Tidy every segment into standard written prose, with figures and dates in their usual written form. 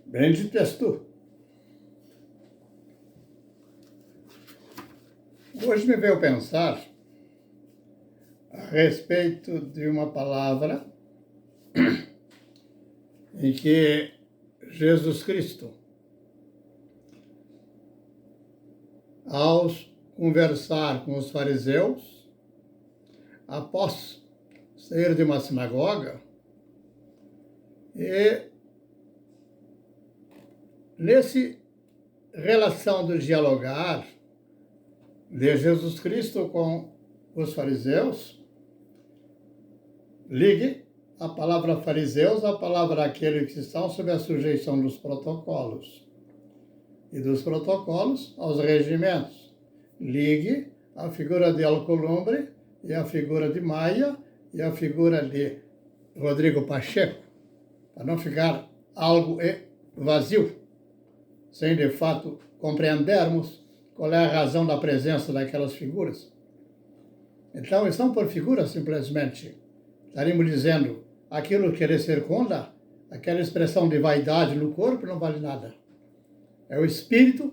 Bendito és tu. Hoje me veio pensar a respeito de uma palavra em que Jesus Cristo, ao conversar com os fariseus, após sair de uma sinagoga, e nesse relação do dialogar de Jesus Cristo com os fariseus, ligue a palavra fariseus à palavra aqueles que estão sob a sujeição dos protocolos, e dos protocolos aos regimentos. Ligue a figura de Alcolumbre e a figura de Maia e a figura de Rodrigo Pacheco, para não ficar algo vazio, sem de fato compreendermos qual é a razão da presença daquelas figuras. Então, estão por figuras simplesmente. Estaríamos dizendo, aquilo que ele circunda, aquela expressão de vaidade no corpo não vale nada. É o espírito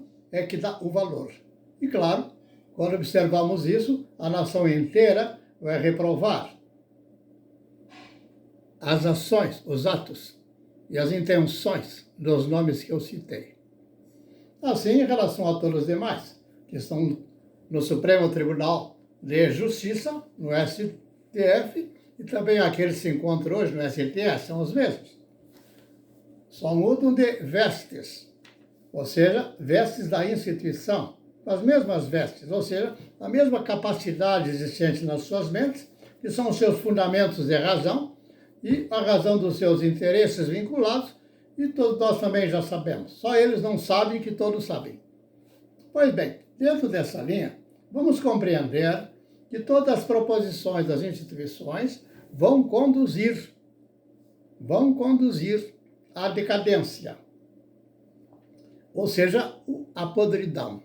que dá o valor. E claro, quando observamos isso, a nação inteira vai reprovar as ações, os atos e as intenções dos nomes que eu citei. Assim, em relação a todos os demais, que estão no Supremo Tribunal de Justiça, no STF, e também aqueles que se encontram hoje no STF, são os mesmos. Só mudam de vestes, ou seja, vestes da instituição, as mesmas vestes, ou seja, a mesma capacidade existente nas suas mentes, que são os seus fundamentos de razão e a razão dos seus interesses vinculados, e todos nós também já sabemos. Só eles não sabem que todos sabem. Pois bem, dentro dessa linha, vamos compreender que todas as proposições das instituições vão conduzir à decadência, ou seja, a podridão.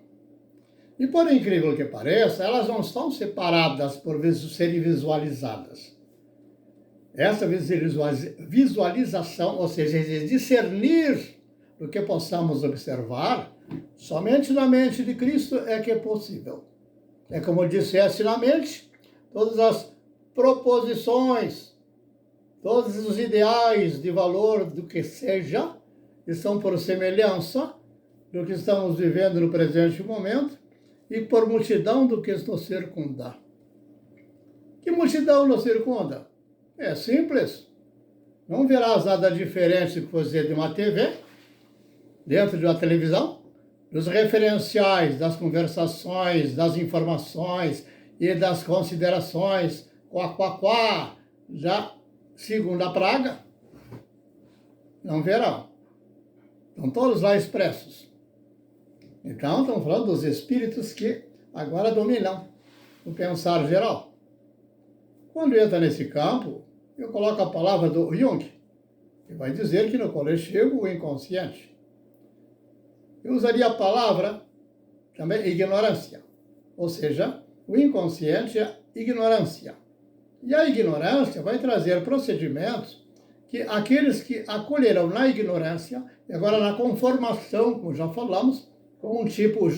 E por incrível que pareça, elas não estão separadas por serem visualizadas. Essa visualização, ou seja, discernir do que possamos observar, somente na mente de Cristo é que é possível. É como eu dissesse na mente, todas as proposições, todos os ideais de valor do que seja, que são por semelhança do que estamos vivendo no presente momento e por multidão do que nos circunda. Que multidão nos circunda? É simples. Não verás nada diferente do que você de uma TV, dentro de uma televisão, dos referenciais, das conversações, das informações e das considerações, da segunda praga, não verão. Estão todos lá expressos. Então, estamos falando dos espíritos que agora dominam o pensar geral. Quando entra nesse campo, eu coloco a palavra do Jung, que vai dizer que no coletivo o inconsciente. Eu usaria a palavra também ignorância, ou seja, o inconsciente é ignorância. E a ignorância vai trazer procedimentos que aqueles que acolheram na ignorância, e agora na conformação, como já falamos, com um tipo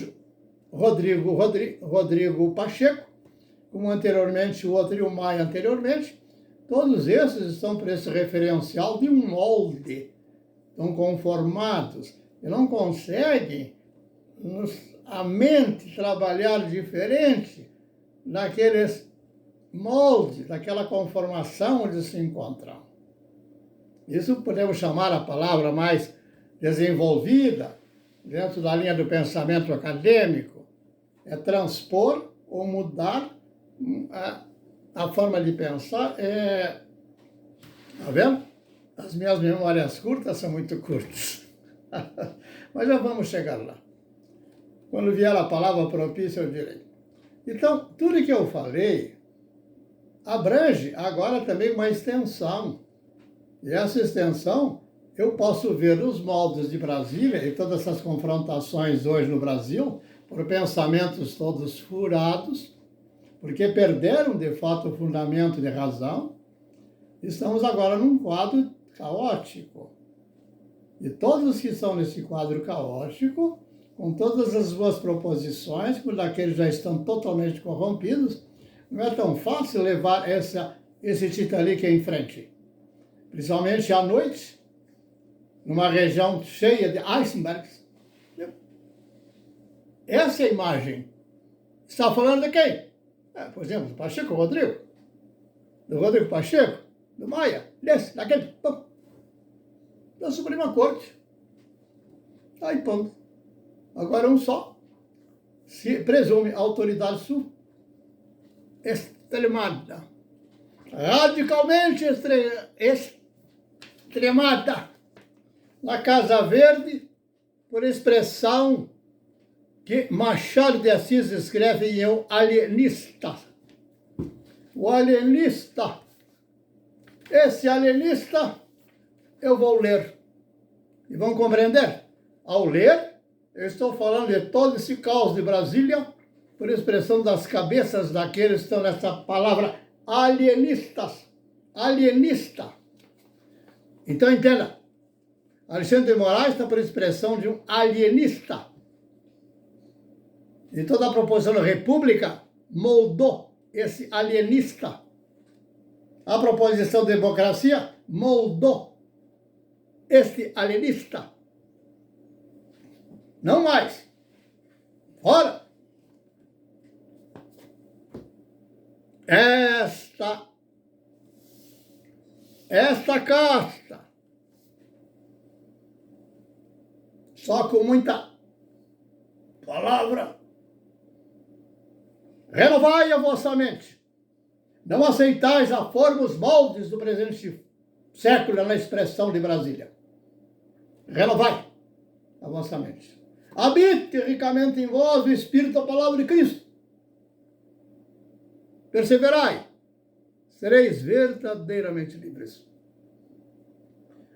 Rodrigo Pacheco, como anteriormente o outro e o Maia anteriormente, todos esses estão por esse referencial de um molde, estão conformados e não conseguem a mente trabalhar diferente daqueles moldes, daquela conformação onde se encontram. Isso podemos chamar a palavra mais desenvolvida, dentro da linha do pensamento acadêmico, é transpor ou mudar a forma de pensar. Tá vendo? As minhas memórias curtas são muito curtas. Mas já vamos chegar lá. Quando vier a palavra propícia, eu direi. Então, tudo que eu falei abrange agora também uma extensão. E essa extensão eu posso ver nos moldes de Brasília e todas essas confrontações hoje no Brasil, por pensamentos todos furados, porque perderam de fato o fundamento de razão, estamos agora num quadro caótico. E todos que estão nesse quadro caótico, com todas as boas proposições, por daqueles já estão totalmente corrompidos, não é tão fácil levar esse Titanic em frente. Principalmente à noite, numa região cheia de icebergs. Essa é a imagem. Está falando de quem? Por exemplo, do Pacheco Rodrigo. Do Rodrigo Pacheco, do Maia, desse, daquele. Da Suprema Corte. Aí, ponto. Agora um só. Se presume autoridade extremada. Radicalmente extremada. Na Casa Verde, por expressão que Machado de Assis escreve em O Alienista. O alienista. Esse alienista eu vou ler. E vão compreender? Ao ler, eu estou falando de todo esse caos de Brasília, por expressão das cabeças daqueles que estão nessa palavra alienistas. Alienista. Então entenda. Alexandre de Moraes está por expressão de um alienista. E toda a proposição da República moldou esse alienista. A proposição de democracia moldou este alienista. Não mais. Fora. Esta casta, só com muita palavra, renovai a vossa mente. Não aceitais a forma, os moldes do presente século na expressão de Brasília. Renovai a vossa mente. Habite ricamente em vós o Espírito da palavra de Cristo. Perseverai, sereis verdadeiramente livres.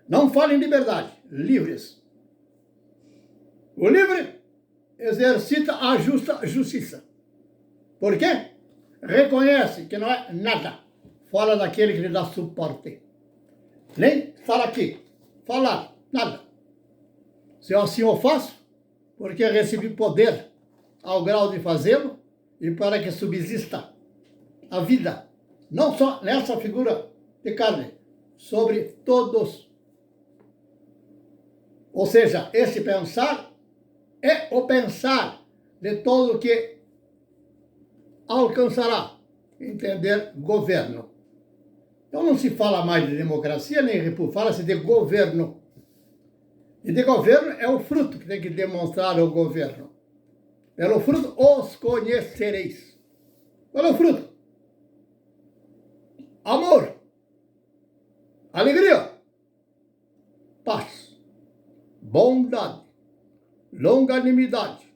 Não falem em liberdade, livres. O livre exercita a justiça. Por quê? Reconhece que não é nada fora daquele que lhe dá suporte. Nem estar aqui, falar, nada. Se eu assim o faço, porque recebi poder ao grau de fazê-lo e para que subsista a vida, não só nessa figura de carne, sobre todos. Ou seja, esse pensar é o pensar de todo que alcançará entender governo. Então não se fala mais de democracia nem república, fala-se de governo. E de governo é o fruto que tem que demonstrar o governo. Pelo fruto os conhecereis. Qual é o fruto? Amor, alegria, paz, bondade, longanimidade,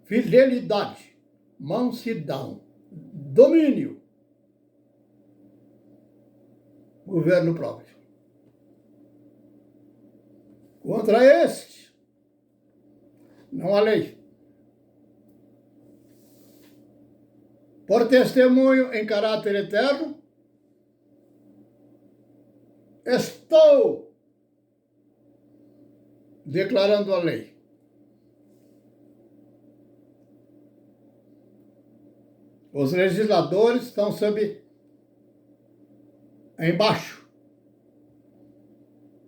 fidelidade, mansidão, domínio, governo próprio. Contra este, não há lei. Por testemunho em caráter eterno, estou declarando a lei. Os legisladores estão embaixo.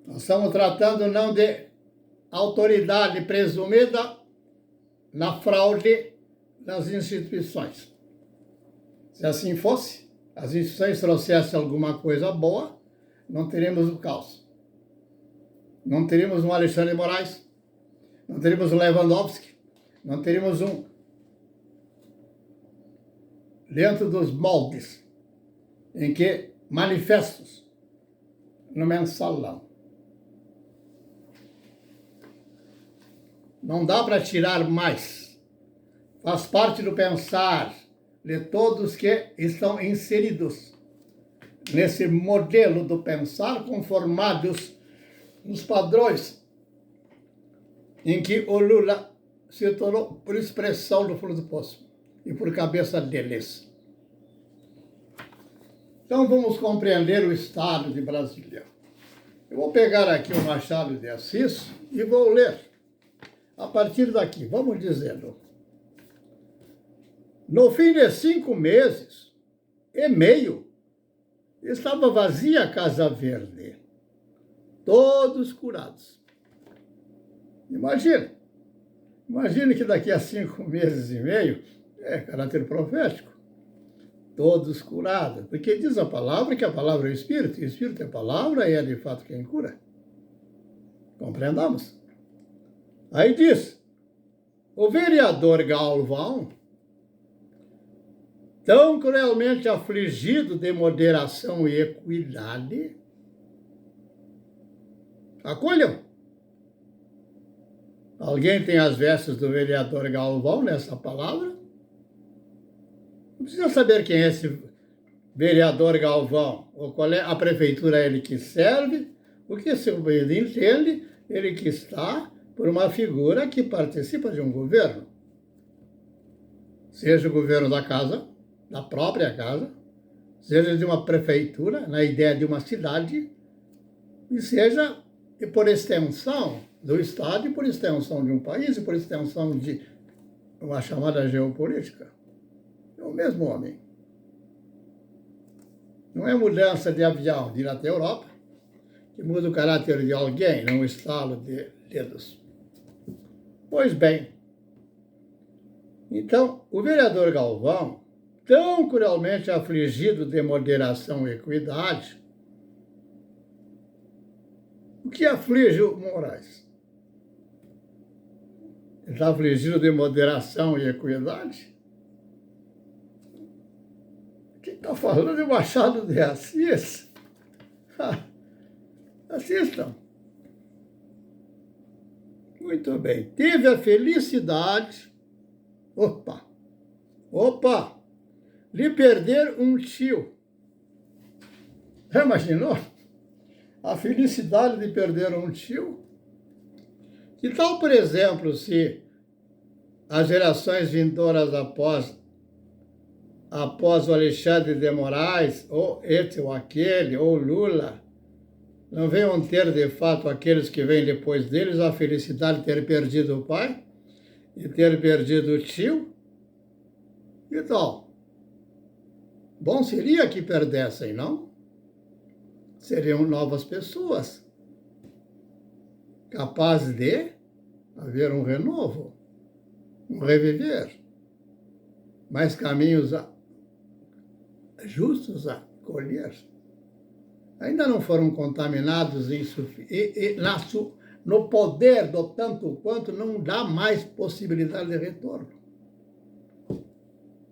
Nós estamos tratando não de autoridade presumida na fraude das instituições. Se assim fosse, as instituições trouxessem alguma coisa boa, não teríamos o caos. Não teríamos um Alexandre de Moraes, não teríamos um Lewandowski, não teríamos dentro dos moldes em que manifestos no mensalão. Não dá para tirar mais. Faz parte do pensar de todos que estão inseridos nesse modelo do pensar, conformados nos padrões em que o Lula se tornou por expressão do fundo do poço e por cabeça deles. Então vamos compreender o estado de Brasília. Eu vou pegar aqui o Machado de Assis e vou ler. A partir daqui, vamos dizendo. No fim de 5 meses e meio, estava vazia a Casa Verde. Todos curados. Imagine que daqui a 5 meses e meio, é caráter profético, todos curados. Porque diz a palavra que a palavra é o Espírito, e o Espírito é a palavra e é de fato quem cura. Compreendamos? Aí diz, o vereador Galvão, tão cruelmente afligido de moderação e equidade, acolham. Alguém tem as vestes do vereador Galvão nessa palavra? Não precisa saber quem é esse vereador Galvão, ou qual é a prefeitura a ele que serve, o que seu marido entende, ele que está por uma figura que participa de um governo. Seja o governo da casa, da própria casa, seja de uma prefeitura, na ideia de uma cidade, e seja, e por extensão, do Estado, e por extensão de um país, e por extensão de uma chamada geopolítica. É o mesmo homem. Não é mudança de avião de ir até a Europa que muda o caráter de alguém, não o estalo de dedos. Pois bem, então, o vereador Galvão, tão cruelmente afligido de moderação e equidade, o que aflige o Moraes? Ele está afligido de moderação e equidade? Quem está falando é Machado de Assis. Assistam. Muito bem. Teve a felicidade, de perder um tio. Já imaginou? A felicidade de perder um tio? Que tal, por exemplo, se as gerações vindouras após o Alexandre de Moraes, ou esse ou aquele, ou Lula, não venham ter, de fato, aqueles que vêm depois deles, a felicidade de ter perdido o pai e ter perdido o tio? Que tal? Bom seria que perdessem, não? Seriam novas pessoas, capazes de haver um renovo, um reviver, mais caminhos justos a colher. Ainda não foram contaminados no poder do tanto quanto não dá mais possibilidade de retorno.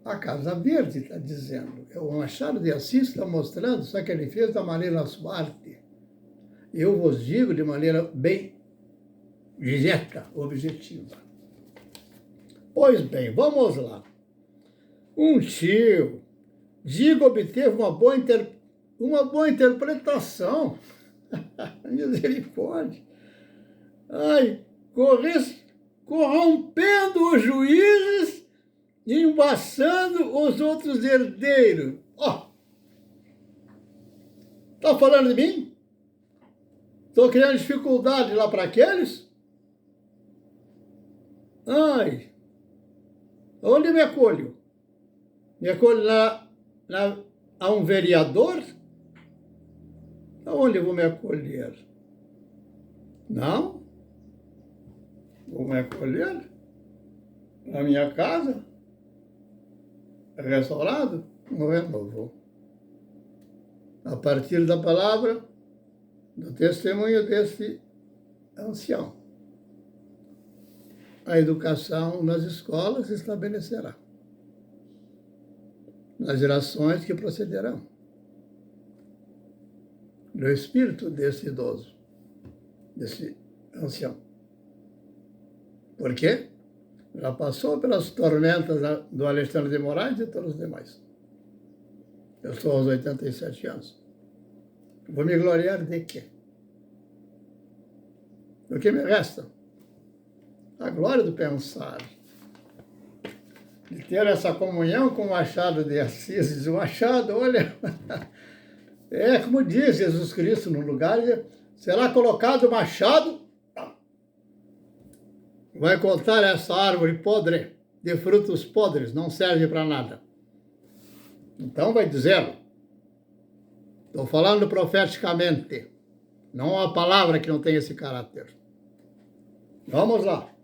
A Casa Verde está dizendo, o Machado de Assis está mostrando, só que ele fez da maneira suave. Eu vos digo de maneira bem direta, objetiva. Pois bem, vamos lá. Um tio, digo, obteve uma boa interpretação. Misericórdia. Ai, corrompendo os juízes e embaçando os outros herdeiros. Ó, tá falando de mim? Estou criando dificuldade lá para aqueles? Ai, onde me acolho? Me acolho a um vereador? Aonde eu vou me acolher? Não? Vou me acolher na minha casa, restaurado, um renovo. A partir da palavra, do testemunho desse ancião. A educação nas escolas se estabelecerá, nas gerações que procederão, no espírito desse idoso, desse ancião. Por quê? Já passou pelas tormentas do Alexandre de Moraes e todos os demais. Eu estou aos 87 anos. Vou me gloriar de quê? O que me resta? A glória do pensar. De ter essa comunhão com o Machado de Assis. Diz o Machado, olha, como diz Jesus Cristo no lugar, será colocado machado, vai cortar essa árvore podre, de frutos podres, não serve para nada. Então vai dizê-lo. Estou falando profeticamente, não a palavra que não tem esse caráter. Vamos lá.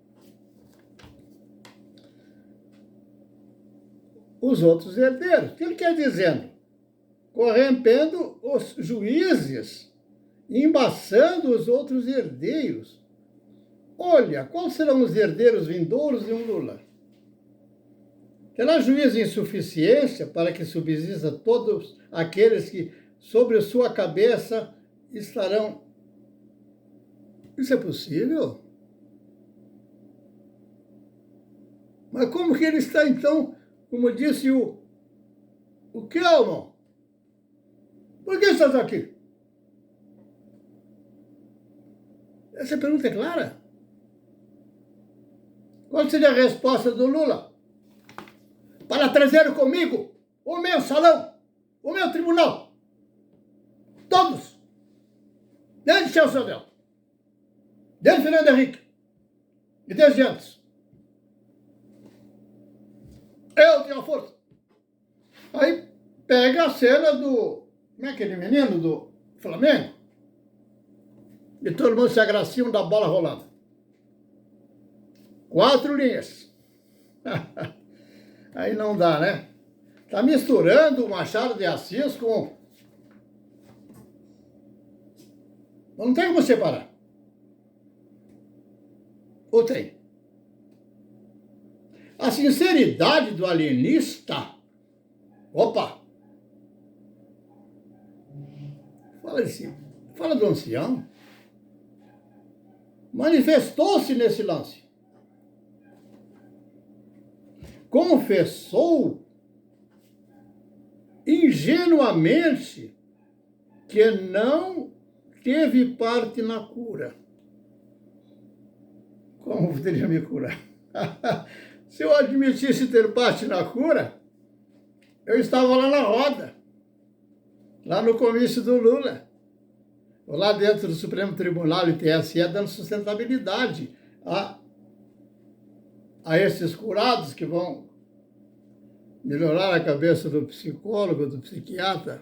Os outros herdeiros. O que ele quer dizendo? Corrompendo os juízes, embaçando os outros herdeiros. Olha, quais serão os herdeiros vindouros de um Lula? Terá juízo em suficiência para que subsista todos aqueles que sobre sua cabeça estarão. Isso é possível? Mas como que ele está, então, como disse o Kelman? Por que estás aqui? Essa pergunta é clara. Qual seria a resposta do Lula? Para trazer comigo o meu salão, o meu tribunal. Todos. Desde Celso Adel, desde Fernando Henrique e desde antes. Eu tenho a força. Aí pega a cena do... Como é aquele menino do Flamengo? E todo mundo se agraciam da bola rolando. 4 linhas. Aí não dá, né? Tá misturando o Machado de Assis com... Não tem como separar. Ou tem? A sinceridade do alienista... Opa! Fala do ancião. Manifestou-se nesse lance. Confessou ingenuamente que não teve parte na cura. Como poderia me curar? Se eu admitisse ter parte na cura, eu estava lá na roda, lá no comício do Lula, ou lá dentro do Supremo Tribunal e TSE, dando sustentabilidade a esses curados que vão melhorar a cabeça do psicólogo, do psiquiatra,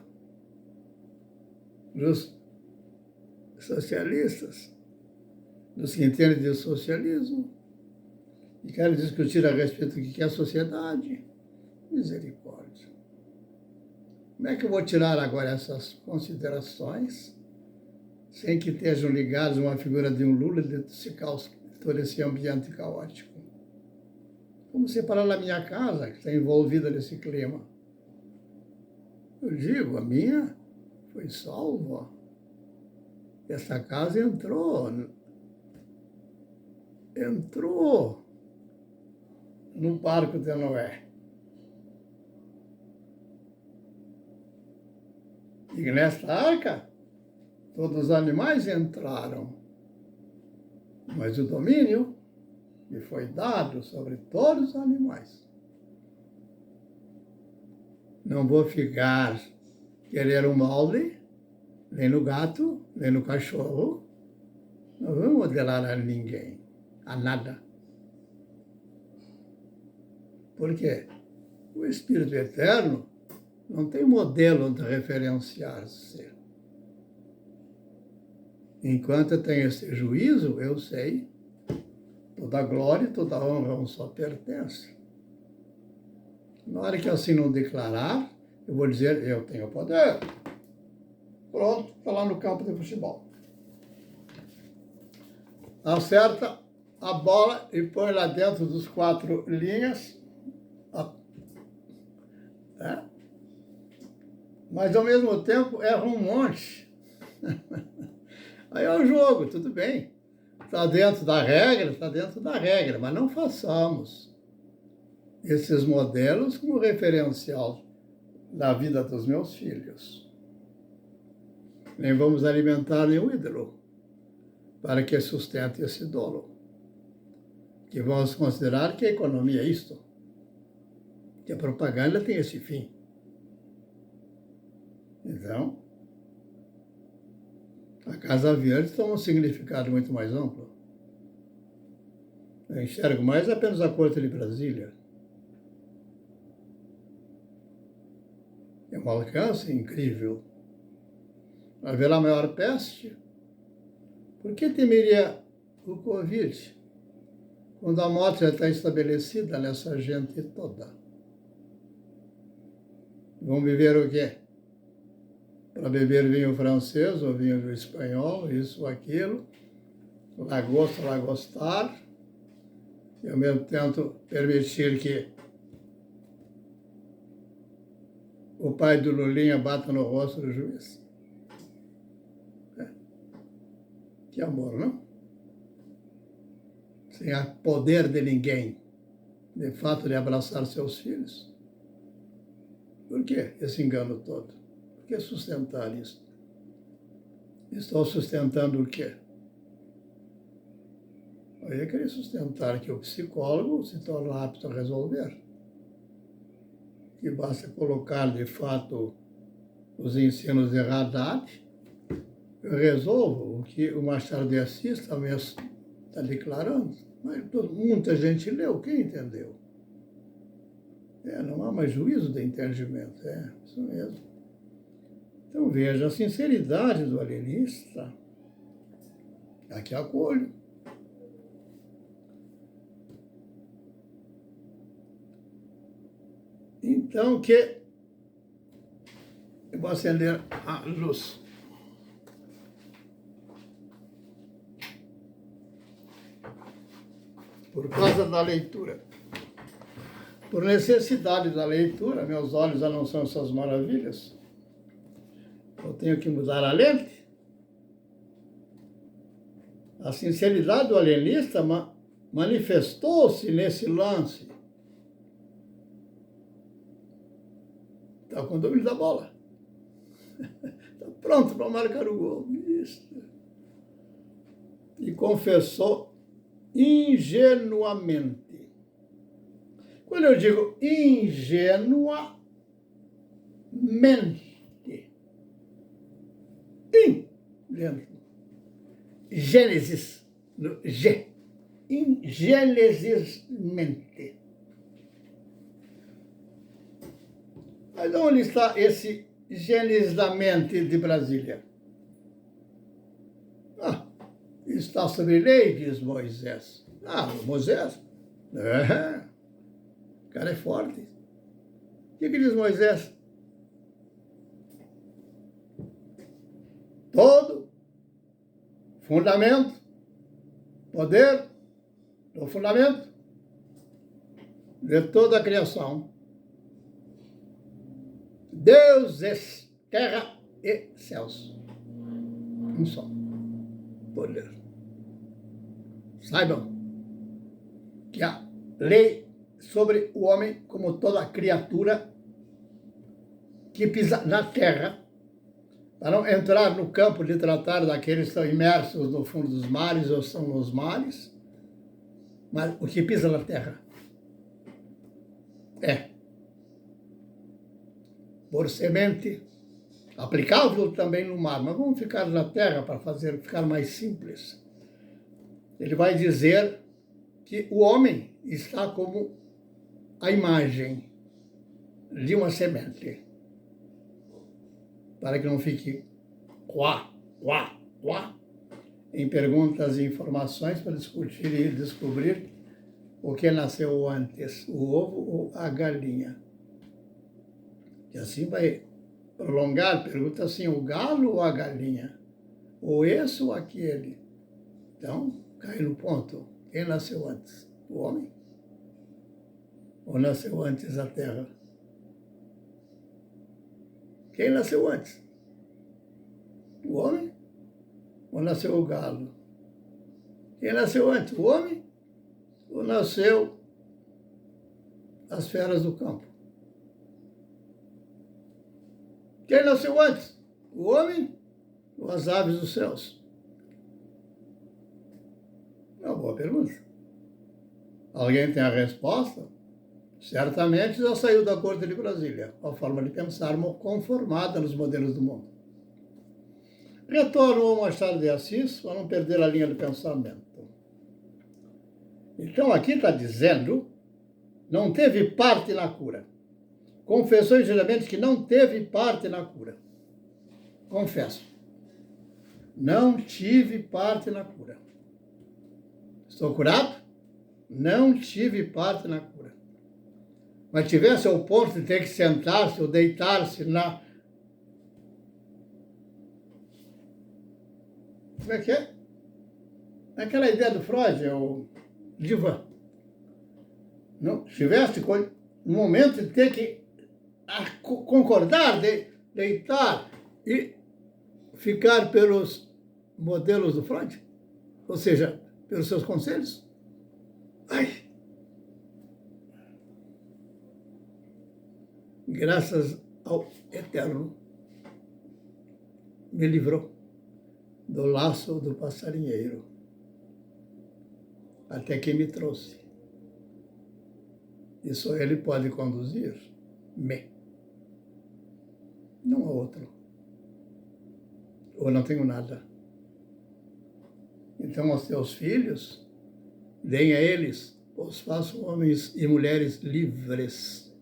dos socialistas, dos que entendem de socialismo e querem discutir a respeito do que é a sociedade. Misericórdia. Como é que eu vou tirar agora essas considerações sem que estejam ligados a uma figura de um Lula dentro de todo esse ambiente caótico? Como separar a minha casa, que está envolvida nesse clima? Eu digo, a minha foi salva. Essa casa entrou no barco de Noé. E nesta arca, todos os animais entraram, mas o domínio me foi dado sobre todos os animais. Não vou ficar querer um molde, nem no gato, nem no cachorro. Não vou modelar a ninguém, a nada. Por quê? O Espírito Eterno não tem modelo onde referenciar-se. Enquanto eu tenho esse juízo, eu sei, toda glória e toda honra um só pertence. Na hora que assim não declarar, eu vou dizer, eu tenho poder. Pronto, está lá no campo de futebol. Acerta a bola e põe lá dentro dos 4 linhas. Tá? Mas, ao mesmo tempo, erra um monte. Aí é o jogo, tudo bem. Está dentro da regra, mas não façamos esses modelos como referencial da vida dos meus filhos. Nem vamos alimentar nenhum ídolo para que sustente esse dolo. Que vamos considerar que a economia é isto. Que a propaganda tem esse fim. Então, A Casa Verde tem um significado muito mais amplo. Eu enxergo mais apenas a corte de Brasília. É um alcance incrível. Haverá maior peste? Por que temeria o Covid, quando a morte já está estabelecida nessa gente toda? Vão beber o quê? Para beber vinho francês ou vinho espanhol, isso ou aquilo, lagosta, lagostar, e ao mesmo tempo permitir que o pai do Lulinha bata no rosto do juiz. Que amor, não? Sem a poder de ninguém, de fato, de abraçar seus filhos. Por que esse engano todo? Por que sustentar isso? Estou sustentando o quê? Eu ia querer sustentar que o psicólogo se torna apto a resolver. Que basta colocar, de fato, os ensinos de Haddad. Eu resolvo o que o Machado de Assis também está declarando. Mas muita gente leu, quem entendeu? Não há mais juízo de entendimento, isso mesmo. Então veja, a sinceridade do alienista, aqui acolho. Então que eu vou acender a luz. Por causa da leitura. Por necessidade da leitura, meus olhos já não são essas maravilhas. Eu tenho que mudar a lente. A sinceridade do alienista manifestou-se nesse lance. Está com o domínio da bola. Está pronto para marcar o gol. Isso. E confessou ingenuamente. Quando eu digo ingenuamente, Gênesis, no G, ingenesismente. Mas onde está esse Gênesis da mente de Brasília? Está sobre lei, diz Moisés. Moisés? O cara é forte. O que diz Moisés? Todo fundamento, poder do fundamento de toda a criação. Deuses, terra e céus. Um só poder. Saibam que a lei sobre o homem, como toda criatura que pisa na terra, para não entrar no campo de tratar daqueles que estão imersos no fundo dos mares ou estão nos mares, mas o que pisa na terra é por semente, aplicável também no mar, mas vamos ficar na terra para ficar mais simples. Ele vai dizer que o homem está como a imagem de uma semente, para que não fique em perguntas e informações para discutir e descobrir o que nasceu antes, o ovo ou a galinha. E assim vai prolongar, pergunta assim, o galo ou a galinha? Ou esse ou aquele? Então, cai no ponto. Quem nasceu antes? O homem? Ou nasceu antes a terra? Quem nasceu antes? O homem? Ou nasceu o galo? Quem nasceu antes? O homem? Ou nasceu as feras do campo? Quem nasceu antes? O homem ou as aves dos céus? É uma boa pergunta. Alguém tem a resposta? Certamente já saiu da corte de Brasília, a forma de pensar conformada nos modelos do mundo. Retorno ao Machado de Assis para não perder a linha de pensamento. Então aqui está dizendo, não teve parte na cura. Confessou injustamente que não teve parte na cura. Confesso. Não tive parte na cura. Estou curado? Não tive parte na cura. Mas tivesse ao ponto de ter que sentar-se ou deitar-se na... Como é que é? Aquela ideia do Freud, é o divã. Não tivesse no momento de ter que concordar, deitar e ficar pelos modelos do Freud, ou seja, pelos seus conselhos. Ai! Graças ao Eterno, me livrou do laço do passarinheiro, até que me trouxe. E só ele pode conduzir-me, não há outro. Ou não tenho nada. Então, aos teus filhos, deem a eles, os façam homens e mulheres livres.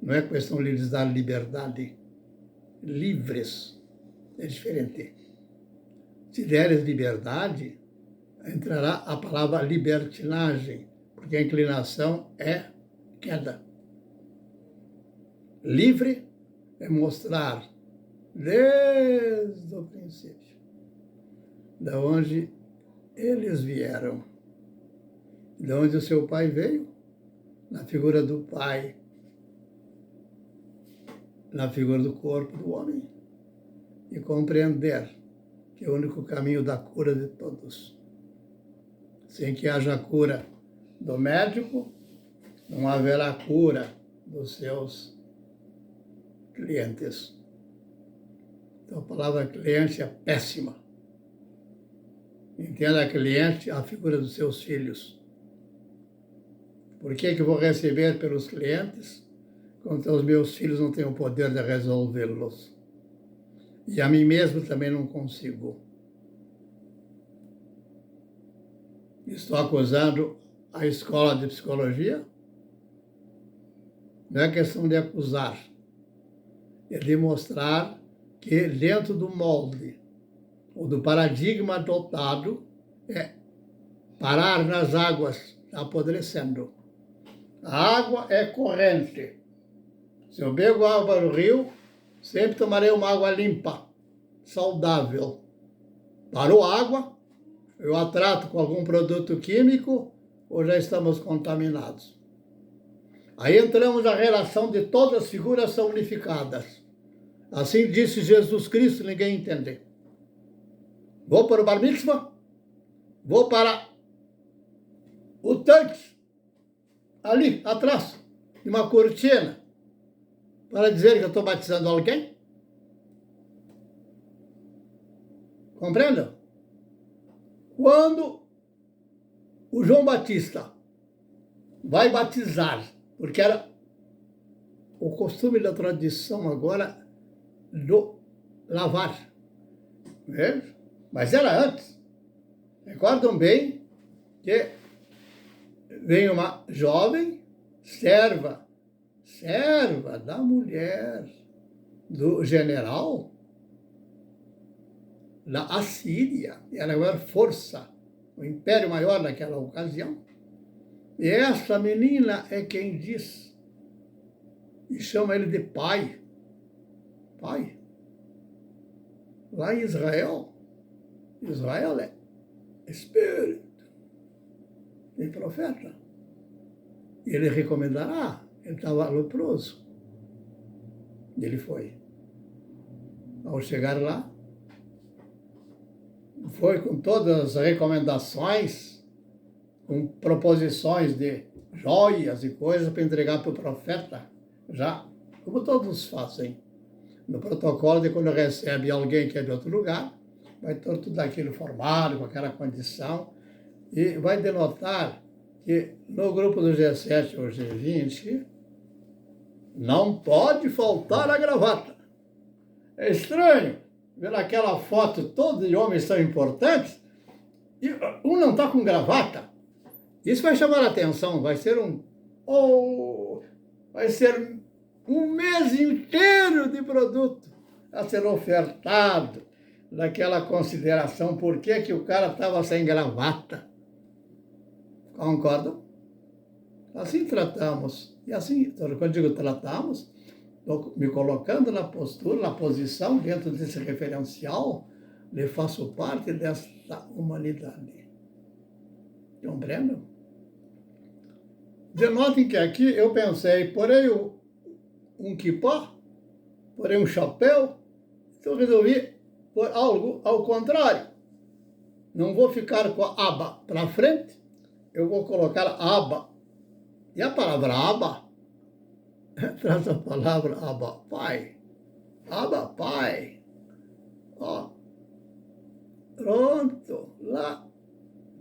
Não é questão de lhes dar liberdade. Livres. É diferente. Se deres liberdade, entrará a palavra libertinagem, porque a inclinação é queda. Livre é mostrar desde o princípio da onde eles vieram, de onde o seu pai veio, na figura do pai, na figura do corpo do homem, e compreender que é o único caminho da cura de todos. Sem que haja cura do médico, não haverá cura dos seus clientes. Então, a palavra cliente é péssima. Entenda cliente a figura dos seus filhos. Por que eu vou receber pelos clientes, quando os meus filhos não têm o poder de resolvê-los? E a mim mesmo também não consigo. Estou acusando a escola de psicologia? Não é questão de acusar, é de mostrar que dentro do molde, ou do paradigma adotado, é parar nas águas, apodrecendo. A água é corrente. Se eu bebo água do rio, sempre tomarei uma água limpa, saudável. Parou a água, eu a trato com algum produto químico, ou já estamos contaminados. Aí entramos na relação de todas as figuras são unificadas. Assim disse Jesus Cristo, ninguém entende. Vou para o Bar Mitzvah, vou para o tanque, ali atrás, de uma cortina, para dizer que eu estou batizando alguém? Compreendam? Quando o João Batista vai batizar, porque era o costume da tradição agora do lavar, né? Mas era antes. Recordam bem que vem uma jovem serva da mulher do general da Assíria, era a maior força, o império maior naquela ocasião. E essa menina é quem diz, e chama ele de pai. Pai. Lá em Israel é espírito, tem profeta. E ele recomendará, ele estava leproso. E ele foi. Ao chegar lá, foi com todas as recomendações, com proposições de joias e coisas para entregar para o profeta, já, como todos fazem, no protocolo de quando recebe alguém que é de outro lugar, vai ter tudo aquilo formado, com aquela condição, e vai denotar que no grupo do G7 ou G20 não pode faltar a gravata. É estranho. vendo aquela foto, todos os homens são importantes, e um não está com gravata. Isso vai chamar a atenção, vai ser vai ser um mês inteiro de produto a ser ofertado naquela consideração, por que o cara estava sem gravata. Concordam? Assim tratamos. E assim, quando eu digo tratamos, estou me colocando na postura, na posição, dentro desse referencial, eu faço parte desta humanidade. Compreendem? Denotem que aqui eu pensei, porém um kippah, porém um chapéu, então resolvi por algo ao contrário. Não vou ficar com a aba para frente, eu vou colocar a aba. E a palavra aba traz a palavra aba, pai. Aba, pai. Ó. Pronto. Lá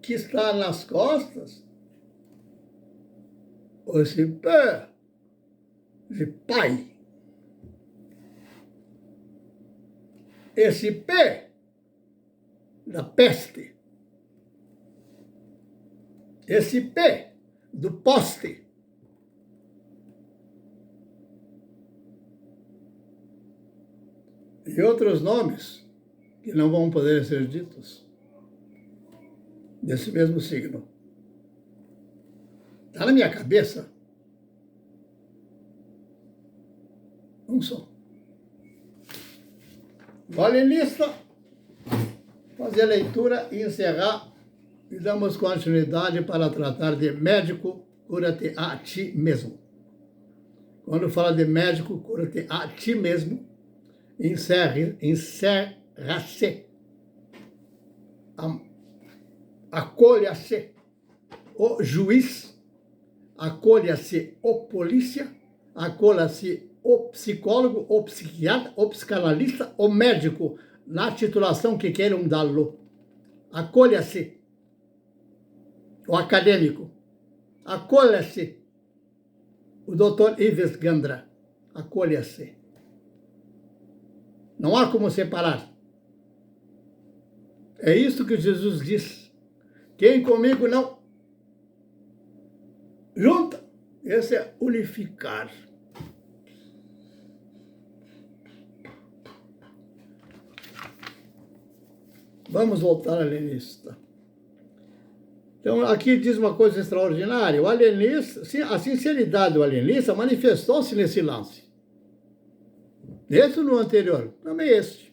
que está nas costas, esse pé de pai. Esse pé da peste. Esse pé do poste. E outros nomes que não vão poder ser ditos desse mesmo signo. Está na minha cabeça um som. O alienista, fazer a leitura e encerrar, e damos continuidade para tratar de médico, cura-te a ti mesmo. Quando fala de médico, cura-te a ti mesmo, encerra-se, acolha-se o juiz, acolha-se o polícia, acolha-se o psicólogo, o psiquiatra, o psicanalista, o médico, na titulação que queiram dá-lo. Acolha-se o acadêmico, acolha-se o doutor Ives Gandra, acolha-se. Não há como separar. É isso que Jesus diz. Quem comigo não junta, esse é unificar. Vamos voltar à alienista. Então, aqui diz uma coisa extraordinária. O alienista, a sinceridade do alienista manifestou-se nesse lance. Esse no anterior, também este.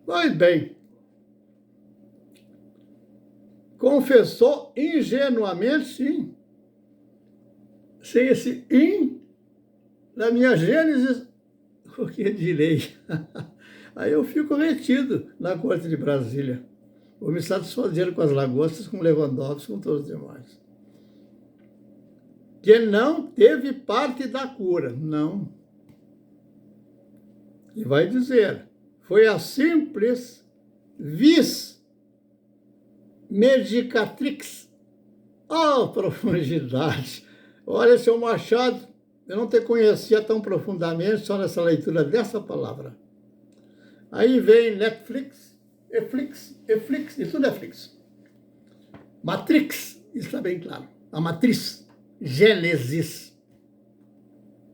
Pois bem, confessou ingenuamente, sim. Sem esse na minha Gênesis, o que direi? Aí eu fico retido na corte de Brasília. Vou me satisfazer com as lagostas, com Lewandowski, com todos os demais. Que não teve parte da cura, não. E vai dizer, foi a simples vis medicatrix. Oh, profundidade! Olha, seu Machado, eu não te conhecia tão profundamente só nessa leitura dessa palavra. Aí vem Netflix, Eflix, e tudo é Flix. Matrix, está bem claro. A matriz, Gênesis.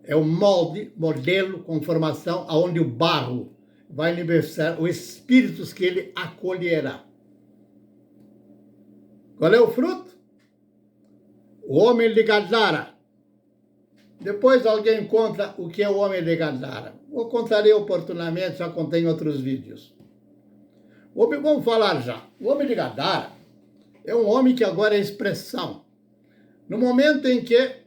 É o molde, modelo, conformação, aonde o barro vai libertar os espíritos que ele acolherá. Qual é o fruto? O homem de Gadara. Depois alguém conta o que é o homem de Gadara. Eu contarei oportunamente, já contei em outros vídeos. Vamos falar já. O homem de Gadara é um homem que agora é expressão. No momento em que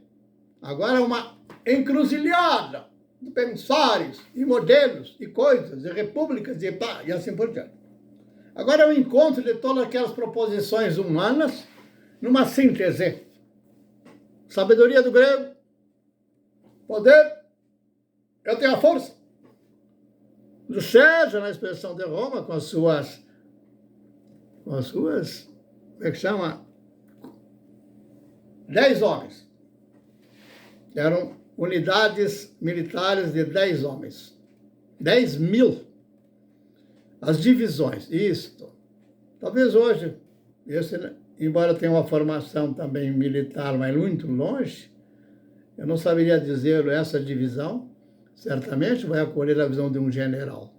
agora é uma encruzilhada de pensares e modelos e coisas, e repúblicas e assim por diante. Agora é o encontro de todas aquelas proposições humanas numa síntese. Sabedoria do grego, poder, eu tenho a força. Do César, na expressão de Roma, com as suas, como é que chama? 10 homens. Eram unidades militares de 10 homens. 10 mil as divisões, isto. Talvez hoje, embora tenha uma formação também militar, mas muito longe, eu não saberia dizer essa divisão, certamente vai acolher a visão de um general.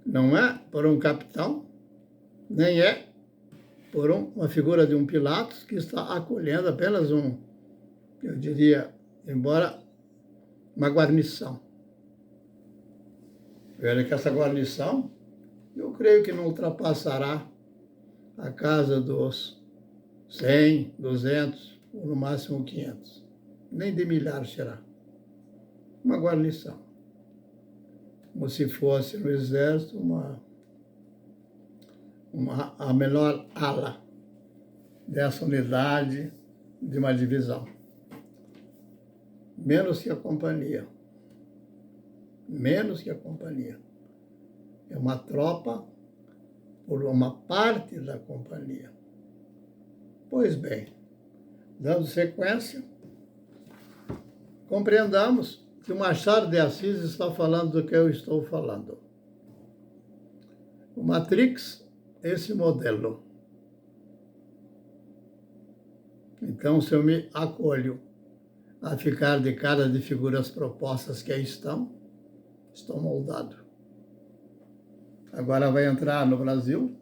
Não é por um capitão, nem é por uma figura de um Pilatos que está acolhendo apenas eu diria, embora uma guarnição. Veja que essa guarnição, eu creio que não ultrapassará a casa dos 100, 200, ou no máximo 500. Nem de milhares será. Uma guarnição. Como se fosse no exército a menor ala dessa unidade de uma divisão. Menos que a companhia. Menos que a companhia. É uma tropa por uma parte da companhia. Pois bem, dando sequência, compreendamos que o Machado de Assis está falando do que eu estou falando. O Matrix, esse modelo. Então, se eu me acolho a ficar de cara de figuras propostas que aí estão, estou moldado. Agora vai entrar no Brasil,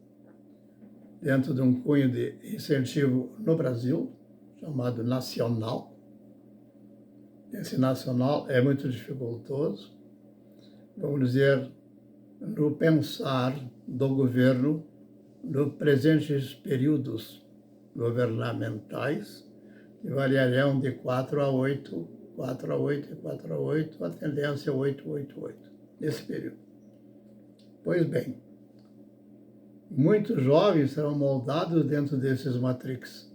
dentro de um cunho de incentivo no Brasil, chamado nacional. Esse nacional é muito dificultoso, vamos dizer, no pensar do governo, no presentes períodos governamentais, que variariam de 4 a 8, 4 a 8 e 4 a 8, a tendência é 8, 8, 8, nesse período. Pois bem, muitos jovens serão moldados dentro desses matrix.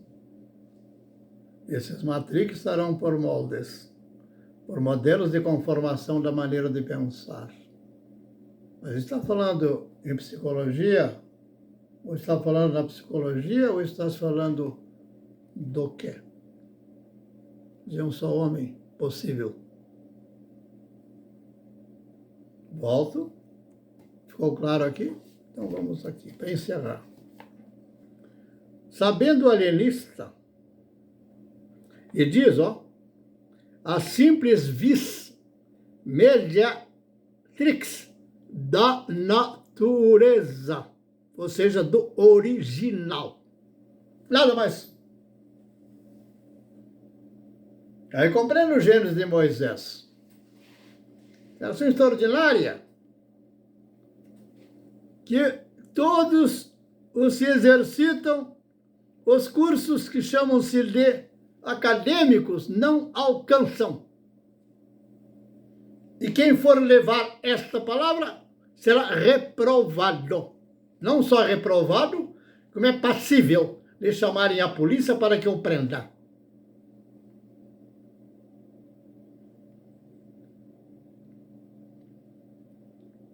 Esses matrix estarão por moldes, por modelos de conformação da maneira de pensar. Mas está falando em psicologia, ou está falando na psicologia, ou está falando do quê? De um só homem possível. Volto. Ficou claro aqui? Então vamos aqui, para encerrar. Sabendo o alienista, e diz, a simples vis mediatrix da natureza, ou seja, do original. Nada mais. Aí compreendo o Gênesis de Moisés. Ação extraordinária que todos os que exercitam os cursos que chamam-se de acadêmicos não alcançam. E quem for levar esta palavra será reprovado. Não só reprovado, como é passível de chamarem a polícia para que o prenda.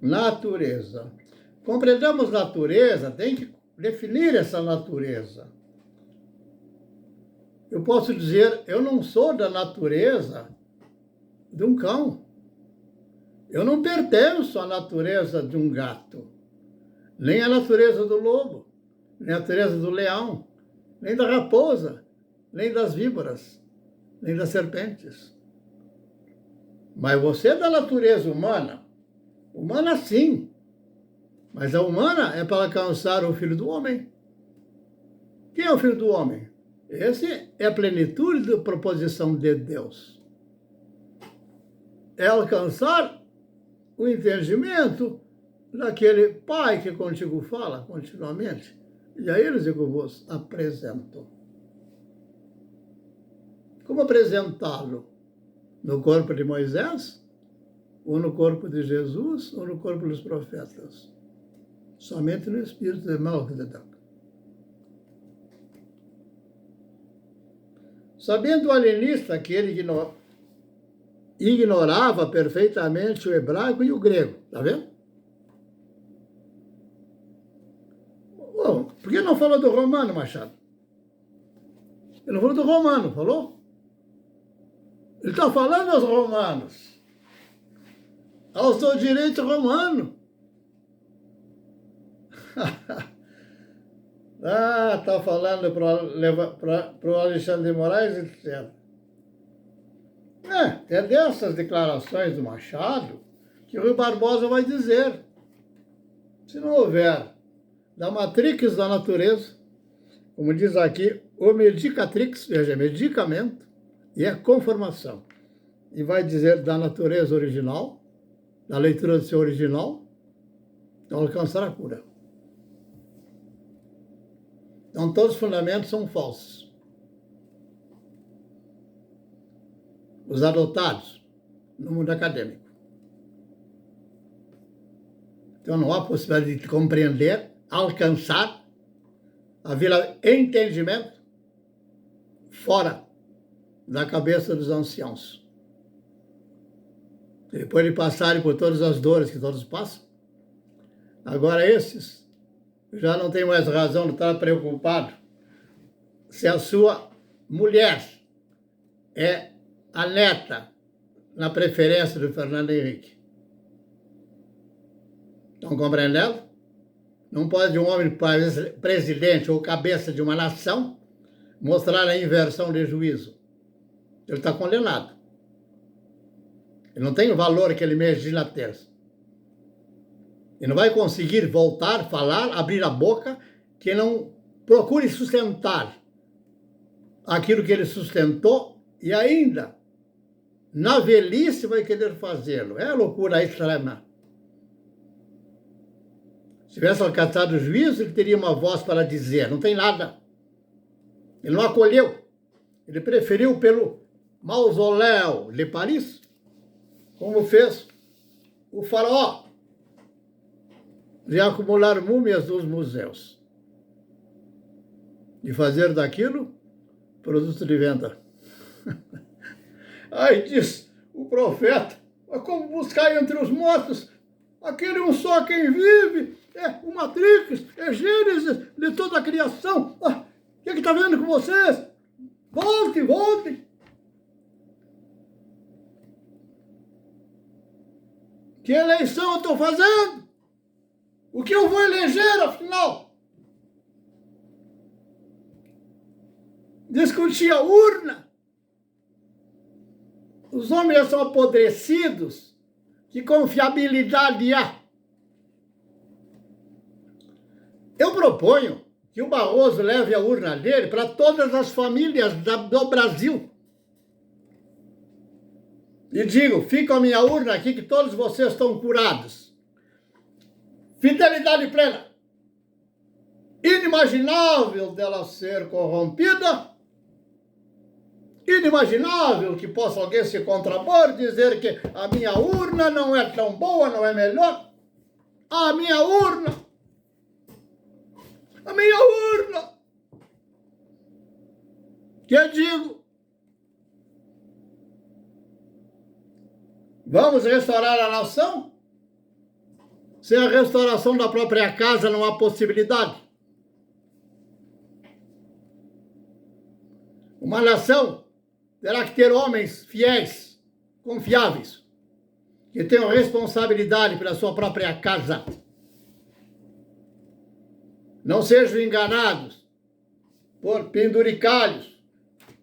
Natureza. Compreendamos natureza, tem que definir essa natureza. Eu posso dizer, eu não sou da natureza de um cão. Eu não pertenço à natureza de um gato, nem à natureza do lobo, nem à natureza do leão, nem da raposa, nem das víboras, nem das serpentes. Mas você é da natureza humana. Humana sim, mas a humana é para alcançar o Filho do Homem. Quem é o Filho do Homem? Esse é a plenitude da proposição de Deus. É alcançar o entendimento daquele Pai que contigo fala continuamente. E a eles eu vos apresento. Como apresentá-lo? No corpo de Moisés? Ou no corpo de Jesus? Ou no corpo dos profetas? Somente no espírito de Melquisedeque. Sabendo o alienista que ele ignorava perfeitamente o hebraico e o grego, tá vendo? Bom, por que não falou do romano, Machado? Ele não falou do romano, falou? Ele está falando aos romanos. ao seu direito romano. Está falando para o Alexandre de Moraes, etc. É dessas declarações do Machado que o Rui Barbosa vai dizer. Se não houver da matrix da natureza, como diz aqui, o medicatrix, veja, medicamento, e a conformação. E vai dizer da natureza original, da leitura do seu original, então alcançar a cura. Então todos os fundamentos são falsos. Os adotados no mundo acadêmico. Então não há possibilidade de compreender, alcançar, haver entendimento fora da cabeça dos anciãos. Depois de passarem por todas as dores que todos passam, agora esses já não têm mais razão de estar preocupado se a sua mulher é a neta na preferência do Fernando Henrique. Estão compreendendo? Não pode um homem presidente ou cabeça de uma nação mostrar a inversão de juízo. Ele está condenado. Ele não tem o valor que ele imagina ter. Ele não vai conseguir voltar, falar, abrir a boca, que não procure sustentar aquilo que ele sustentou e ainda, na velhice, vai querer fazê-lo. É a loucura extrema. Se tivesse alcançado o juízo, ele teria uma voz para dizer. Não tem nada. Ele não acolheu. Ele preferiu pelo mausoléu de Paris, como fez o faraó, de acumular múmias dos museus e fazer daquilo produto de venda. Aí diz o profeta, mas como buscar entre os mortos aquele um só quem vive, é o Matrix, é Gênesis de toda a criação. O que está vendo com vocês? Volte, volte. Que eleição eu estou fazendo? O que eu vou eleger, afinal? Discutir a urna. Os homens já são apodrecidos. Que confiabilidade há? Eu proponho que o Barroso leve a urna dele para todas as famílias do Brasil. E digo, fica a minha urna aqui que todos vocês estão curados. Fidelidade plena. Inimaginável dela ser corrompida. Inimaginável que possa alguém se contrapor, dizer que a minha urna não é tão boa, não é melhor. A minha urna. A minha urna. Que eu digo? Vamos restaurar a nação? Sem a restauração da própria casa não há possibilidade. Uma nação terá que ter homens fiéis, confiáveis, que tenham responsabilidade pela sua própria casa. Não sejam enganados por penduricalhos,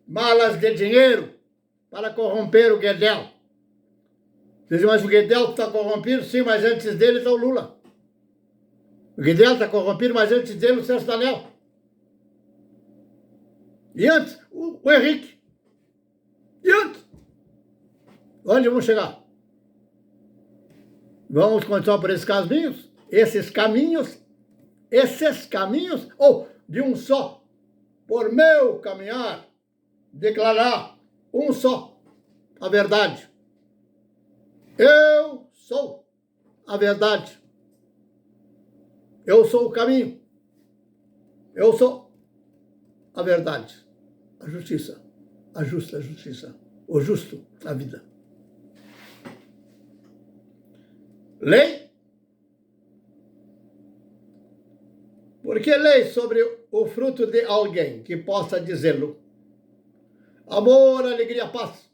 malas de dinheiro para corromper o Guedel. Mas o Guedel está corrompido, sim, mas antes dele está o Lula. O Guedel está corrompido, mas antes dele o Celso Daniel. E antes, o Henrique. E antes. Onde vamos chegar? Vamos continuar por esses caminhos? Esses caminhos, ou de um só, por meu caminhar, declarar um só, a verdade. Eu sou a verdade. Eu sou o caminho. Eu sou a verdade. A justiça. A justa justiça. O justo, a vida. Lei. Porque lei sobre o fruto de alguém que possa dizê-lo. Amor, alegria, paz.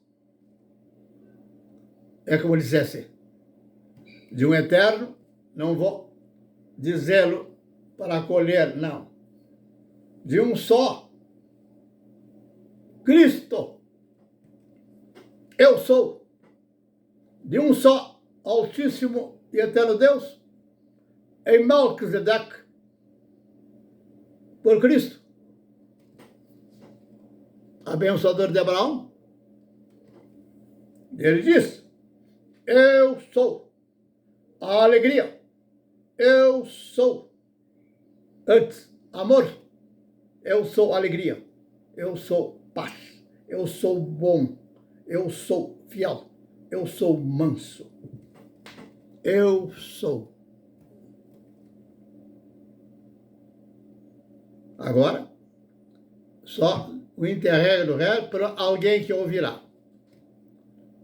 É como dissesse, De um eterno, não vou dizê-lo para acolher, não. De um só, Cristo, eu sou. De um só, Altíssimo e Eterno Deus, em Melquisedeque, por Cristo, abençoador de Abraão. Ele diz, eu sou a alegria, eu sou, antes, amor, eu sou alegria, eu sou paz, eu sou bom, eu sou fiel, eu sou manso, eu sou. Agora, só o interregno para alguém que ouvirá.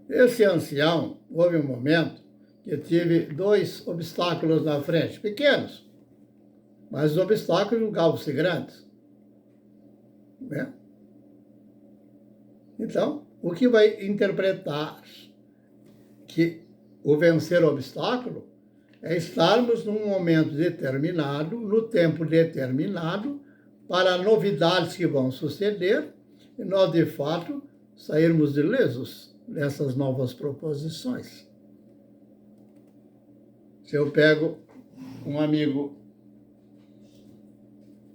Esse ancião, houve um momento que tive 2 obstáculos na frente, pequenos, mas os obstáculos julgavam-se grandes. Né? Então, o que vai interpretar que o vencer o obstáculo é estarmos num momento determinado, no tempo determinado, para novidades que vão suceder, e nós, de fato, sairmos ilesos dessas novas proposições. Se eu pego um amigo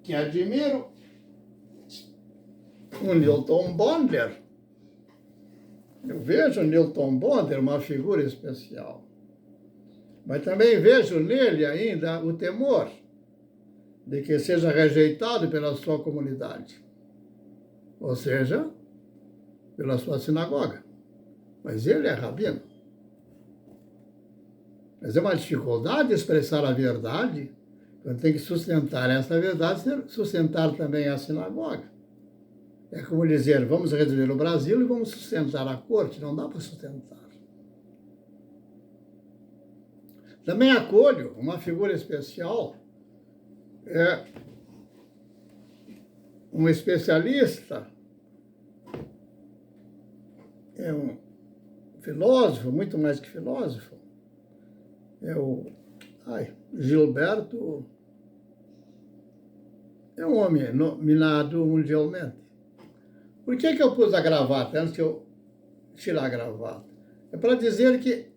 que admiro, o Newton Bonder, eu vejo o Newton Bonder uma figura especial, mas também vejo nele ainda o temor de que seja rejeitado pela sua comunidade, ou seja, pela sua sinagoga. Mas ele é rabino. Mas é uma dificuldade expressar a verdade, então tem que sustentar essa verdade, sustentar também a sinagoga. É como dizer, vamos reduzir o Brasil e vamos sustentar a corte, não dá para sustentar. Também acolho uma figura especial, é um especialista, é um filósofo, muito mais que filósofo, é o Gilberto, é um homem nominado mundialmente. Por que eu pus a gravata antes que eu tirar a gravata? É para dizer que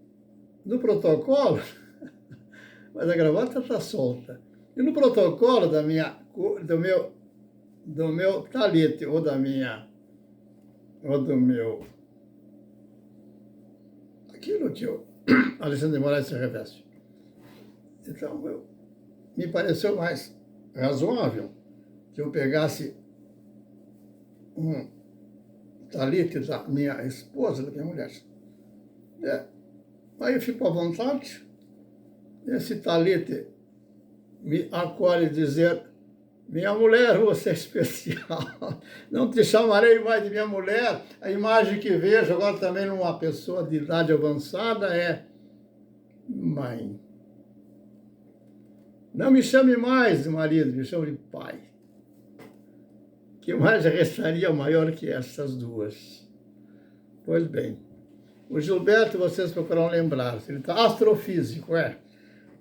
no protocolo, mas a gravata está solta, e no protocolo do meu talite, ou do meu, aquilo que o Alexandre de Moraes se reveste. Então, me pareceu mais razoável que eu pegasse um talite da minha esposa, da minha mulher. Aí eu fico à vontade. Esse talite me acolhe dizer, minha mulher, você é especial. Não te chamarei mais de minha mulher. A imagem que vejo agora também numa pessoa de idade avançada é mãe. Não me chame mais de marido, me chame de pai. Que mais restaria maior que essas duas? Pois bem, o Gilberto, vocês procuram lembrar, ele está astrofísico,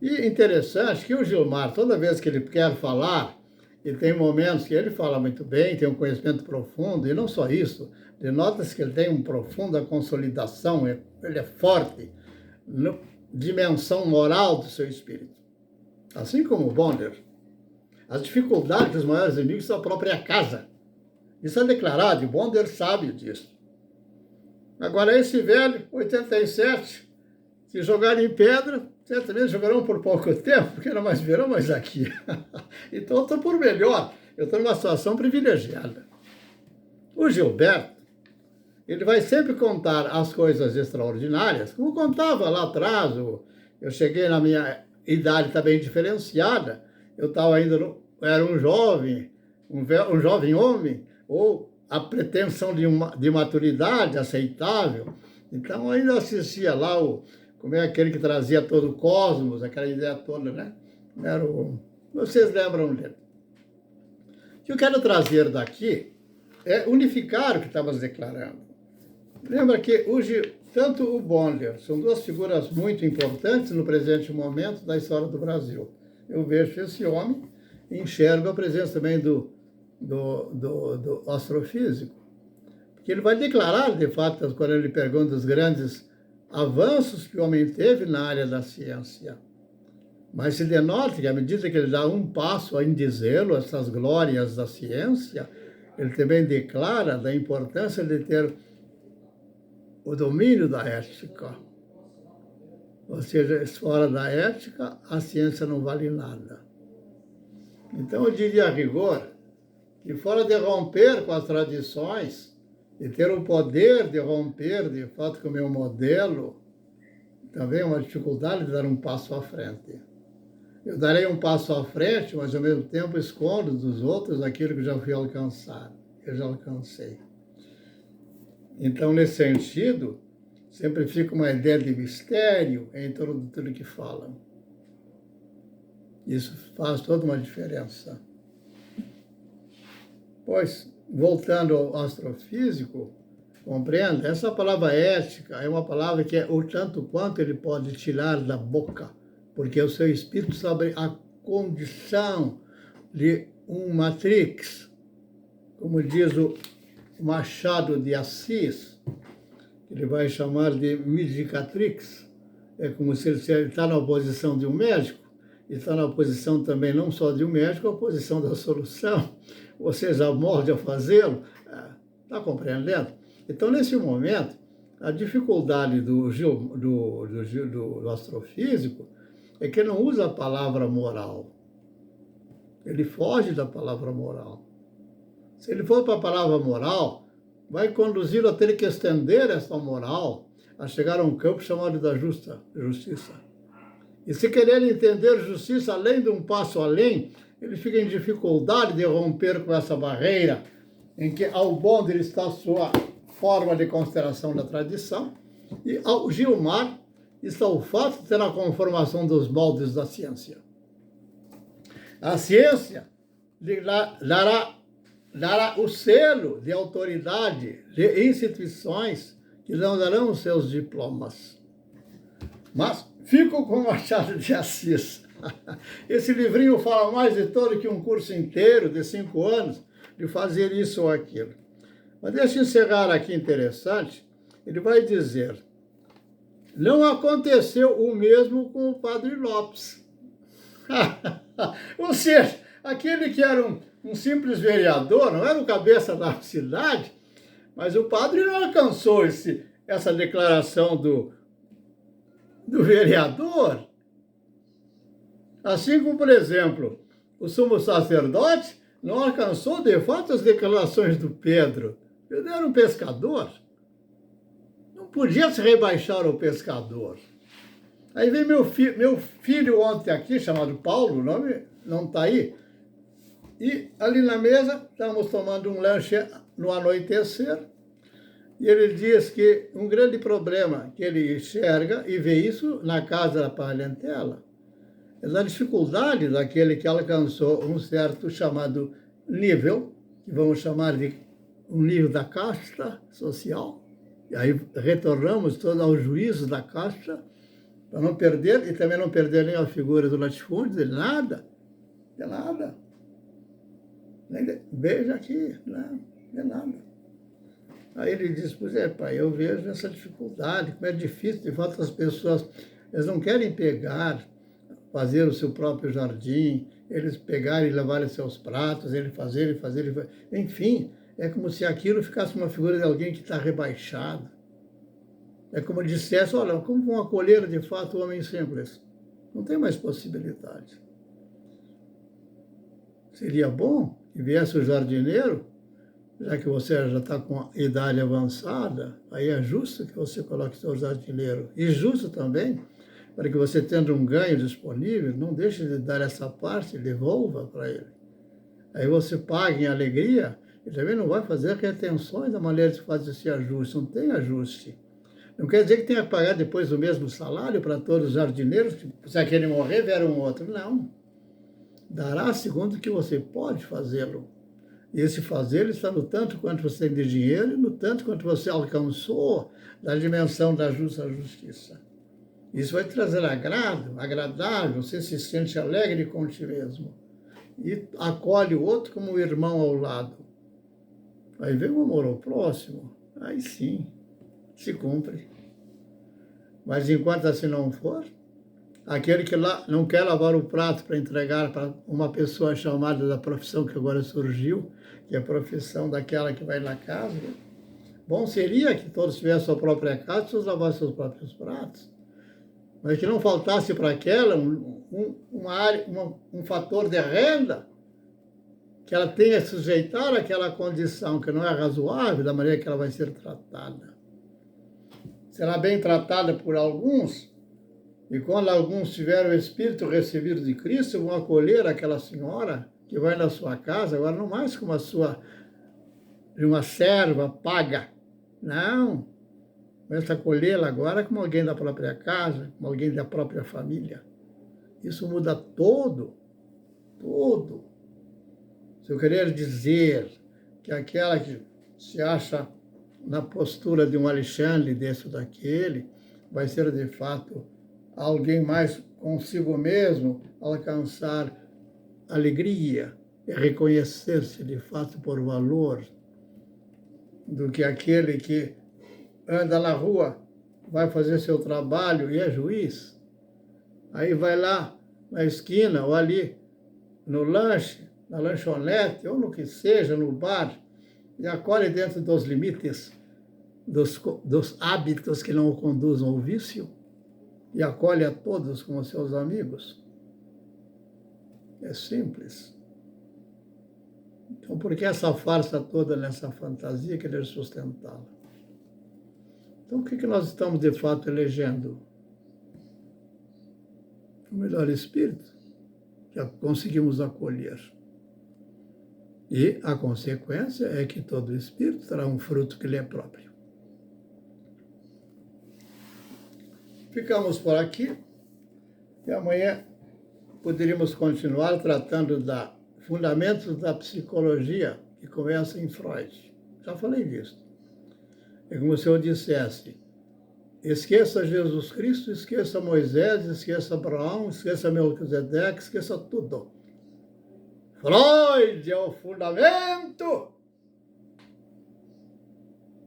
E interessante que o Gilmar, toda vez que ele quer falar, e tem momentos que ele fala muito bem, tem um conhecimento profundo, e não só isso, denota-se que ele tem uma profunda consolidação, ele é forte na dimensão moral do seu espírito. Assim como o Bonder, as dificuldades dos maiores inimigos são a própria casa. Isso é declarado, e Bonder sabe disso. Agora, esse velho, 87, se jogarem em pedra, certamente jogarão por pouco tempo, porque não mais verão mais aqui. Então, eu estou por melhor, eu estou numa situação privilegiada. O Gilberto, ele vai sempre contar as coisas extraordinárias, como contava lá atrás, eu cheguei na minha idade também diferenciada, eu estava ainda, era um jovem homem, ou a pretensão de maturidade aceitável. Então, ainda assistia lá como é aquele que trazia todo o cosmos, aquela ideia toda, né? Vocês lembram dele. O que eu quero trazer daqui é unificar o que estávamos declarando. Lembra que tanto o Bonner, são duas figuras muito importantes no presente momento da história do Brasil. Eu vejo esse homem e enxergo a presença também do astrofísico, porque ele vai declarar, de fato, quando ele pergunta os grandes avanços que o homem teve na área da ciência. Mas se denota que, à medida que ele dá um passo em dizê-lo, essas glórias da ciência, ele também declara da importância de ter o domínio da ética. Ou seja, fora da ética, a ciência não vale nada. Então, eu diria a rigor que, fora de romper com as tradições, e ter o poder de romper, de fato, com o meu modelo, também é uma dificuldade de dar um passo à frente. Eu darei um passo à frente, mas, ao mesmo tempo, escondo dos outros aquilo que já fui alcançado, que eu já alcancei. Então, nesse sentido, sempre fica uma ideia de mistério em torno de tudo que falam. Isso faz toda uma diferença. Pois, voltando ao astrofísico, compreenda, essa palavra ética é uma palavra que é o tanto quanto ele pode tirar da boca, porque o seu espírito sabe a condição de um matrix, como diz o Machado de Assis, ele vai chamar de medicatrix. É como se ele está na posição de um médico, e está na posição também não só de um médico, a posição da solução, ou seja, a molde a fazê-lo. Está compreendendo? Então, nesse momento, a dificuldade do astrofísico é que ele não usa a palavra moral. Ele foge da palavra moral. Se ele for para a palavra moral, vai conduzi-lo a ter que estender essa moral a chegar a um campo chamado da justiça. E se querer entender justiça além de um passo além, ele fica em dificuldade de romper com essa barreira em que ao bonde está a sua forma de consideração da tradição e ao Gilmar está o fato de ter a conformação dos moldes da ciência. A ciência dará o selo de autoridade de instituições que não darão os seus diplomas. Mas fico com Machado de Assis. Esse livrinho fala mais de todo que um curso inteiro de 5 anos de fazer isso ou aquilo. Mas deixa eu encerrar aqui interessante. Ele vai dizer, não aconteceu o mesmo com o Padre Lopes. Ou seja, aquele que era um simples vereador, não era o cabeça da cidade, mas o padre não alcançou essa declaração do vereador. Assim como, por exemplo, o sumo sacerdote não alcançou, de fato, as declarações do Pedro. Pedro era um pescador. Não podia se rebaixar ao pescador. Aí vem meu filho ontem aqui, chamado Paulo, o nome não está aí, e ali na mesa estávamos tomando um lanche no anoitecer, e ele diz que um grande problema que ele enxerga e vê isso na casa da parentela é da dificuldade daquele que alcançou um certo chamado nível, que vamos chamar de um nível da casta social, e aí retornamos todos ao juízo da casta, para não perder, e também não perder nem a figura do latifúndio, de nada. Veja aqui, não, de nada. Aí ele diz, pois é, pai, eu vejo essa dificuldade, como é difícil, de fato, as pessoas, eles não querem pegar, fazer o seu próprio jardim, eles pegarem e levarem seus pratos, eles fazerem, enfim, é como se aquilo ficasse uma figura de alguém que está rebaixado. É como dissesse, olha, como vão acolher de fato o homem simples? Não tem mais possibilidade. Seria bom que viesse o jardineiro, já que você já está com a idade avançada, aí é justo que você coloque seu jardineiro. E justo também, para que você tendo um ganho disponível, não deixe de dar essa parte, devolva para ele. Aí você paga em alegria, e também não vai fazer retenções da maneira de fazer esse ajuste, não tem ajuste. Não quer dizer que tenha que pagar depois o mesmo salário para todos os jardineiros, se aquele morrer, vier um outro. Não. Dará segundo o que você pode fazê-lo. E esse fazer está no tanto quanto você tem de dinheiro e no tanto quanto você alcançou da dimensão da justa justiça. Isso vai trazer agrado, agradável, você se sente alegre com ti mesmo. E acolhe o outro como um irmão ao lado. Aí vem o amor ao próximo, aí sim, se cumpre. Mas enquanto assim não for, aquele que lá não quer lavar o prato para entregar para uma pessoa chamada da profissão que agora surgiu, que é a profissão daquela que vai na casa, né? Bom seria que todos tivessem a sua própria casa e todos lavassem seus próprios pratos. Mas que não faltasse para aquela um fator de renda, que ela tenha que sujeitar àquela condição que não é razoável, da maneira que ela vai ser tratada. Será bem tratada por alguns, e quando alguns tiverem o Espírito recebido de Cristo, vão acolher aquela senhora que vai na sua casa, agora não mais como uma serva paga, não. Começa a acolhê-la agora como alguém da própria casa, como alguém da própria família. Isso muda todo. Se eu querer dizer que aquela que se acha na postura de um Alexandre, desse ou daquele, vai ser de fato alguém mais consigo mesmo, alcançar alegria e reconhecer-se de fato por valor, do que aquele que anda na rua, vai fazer seu trabalho e é juiz. Aí vai lá na esquina ou ali no lanche, na lanchonete ou no que seja, no bar, e acolhe dentro dos limites dos hábitos que não o conduzam ao vício e acolhe a todos como seus amigos. É simples. Então, por que essa farsa toda nessa fantasia querer sustentá-la? Então, o que nós estamos, de fato, elegendo? O melhor espírito que conseguimos acolher. E a consequência é que todo espírito terá um fruto que lhe é próprio. Ficamos por aqui e amanhã poderíamos continuar tratando da fundamentos da psicologia que começa em Freud. Já falei disso. É como se eu dissesse: esqueça Jesus Cristo, esqueça Moisés, esqueça Abraão, esqueça Melquisedeque, esqueça tudo. Freud é o fundamento.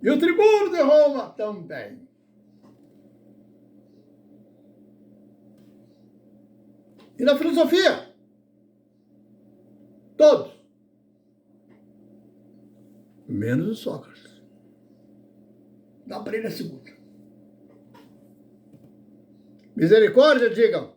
E o tribuno de Roma também. E na filosofia? Todos. Menos o Sócrates. Dá para ele a segunda. Misericórdia, digam.